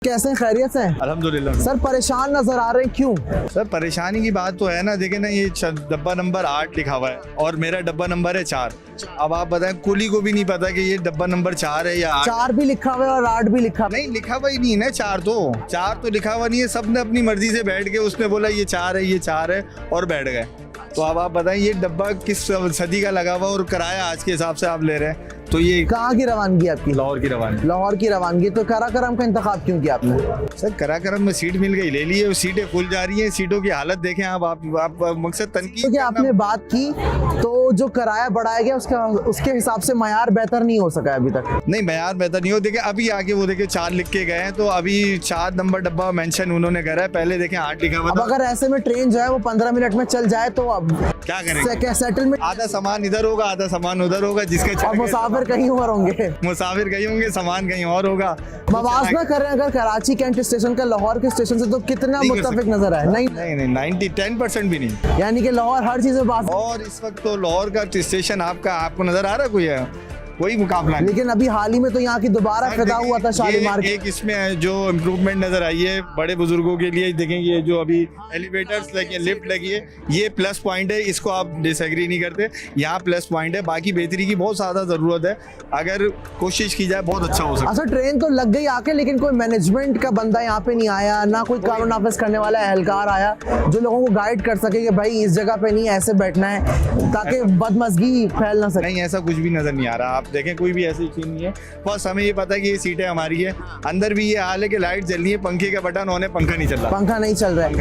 कैसे हैं, खैरियत से हैं? अल्हम्दुलिल्लाह। सर परेशान नजर आ रहे हैं, क्यों? सर परेशानी की बात तो है ना, देखे ना ये डब्बा नंबर 8 लिखा हुआ है और मेरा डब्बा नंबर है 4। अब आप बताएं, कुली को भी नहीं पता कि ये डब्बा नंबर 4 है या 8। 4 भी लिखा हुआ है और 8 भी लिखा हुआ नहीं, लिखा हुआ ही नहीं है ना। 4 तो लिखा हुआ नहीं है। सबने अपनी मर्जी से बैठ के उसने बोला ये 4 है, ये 4 है और बैठ गए। तो अब आप बताएं ये डब्बा किस सदी का लगा हुआ और किराया आज के हिसाब से आप ले रहे हैं, तो ये कहाँ की रवानगी आपकी? लाहौर की रवानगी। लाहौर की रवानगी। तो कराकरम का इंतखाब क्यों किया आपने? सर कराकरम में सीट मिल गई, ले लिए। सीटें खुल जा रही हैं, सीटों की हालत देखें आप मकसद तनकीद। क्योंकि आपने बात की तो जो किराया बढ़ाया गया उसके हिसाब से मयार बेहतर नहीं हो सका अभी तक। नहीं, मयार बेहतर नहीं हो। देखिए अभी आगे वो देखिए 4 लिख के गए हैं, तो अभी 4 नंबर डब्बा मेंशन उन्होंने करा है। पहले देखें 8 लिखा हुआ अब था। अगर ऐसे में ट्रेन जो है वो 15 मिनट में चल जाए तो अब क्या करेंगे? सेटलमेंट। आधा सामान इधर होगा, आधा सामान उधर होगा। जिसके और मुसाफिर कहीं और होंगे, मुसाफिर कहीं होंगे, सामान कहीं और होगा। मवाजना कर रहे हैं अगर कराची कैंट स्टेशन का लाहौर के स्टेशन से, तो कितना मुत्तफिक नजर आए? नहीं, 10% भी नहीं। यानी कि लाहौर हर चीज में बात। और इस वक्त तो लाहौर का स्टेशन आपको नजर आ रहा है? कोई मुकाबला नहीं। लेकिन अभी हाल ही में तो यहाँ की दोबारा फिदा हुआ था शालीमार। एक इसमें जो इम्प्रूवमेंट नजर आई है बड़े बुजुर्गों के लिए, देखेंगे ये जो अभी एलिवेटर्स लगे, लिफ्ट लगी है, ये प्लस पॉइंट है। इसको आप डिसएग्री नहीं करते, यहाँ प्लस पॉइंट है। बाकी बेहतरी की बहुत ज्यादा जरूरत है। अगर कोशिश की जाए बहुत अच्छा हो सकता है। अच्छा, ट्रेन तो लग गई आके, लेकिन कोई मैनेजमेंट का बंदा यहाँ पे नहीं आया, ना कोई कानून नाफिज करने वाला एहलकार आया जो लोगों को गाइड कर सके कि भाई इस जगह पे नहीं ऐसे बैठना है, ताकि बदमजगी फैल ना सके। नहीं, ऐसा कुछ भी नजर नहीं आ रहा। आप देखें कोई भी ऐसी चीज नहीं है। बस हमें ये पता है कि ये सीटें हमारी है। अंदर भी ये हाल है कि लाइट जल रही है, पंखे का बटन ऑन है, पंखा नहीं चल रहा। पंखा नहीं चल रहा है।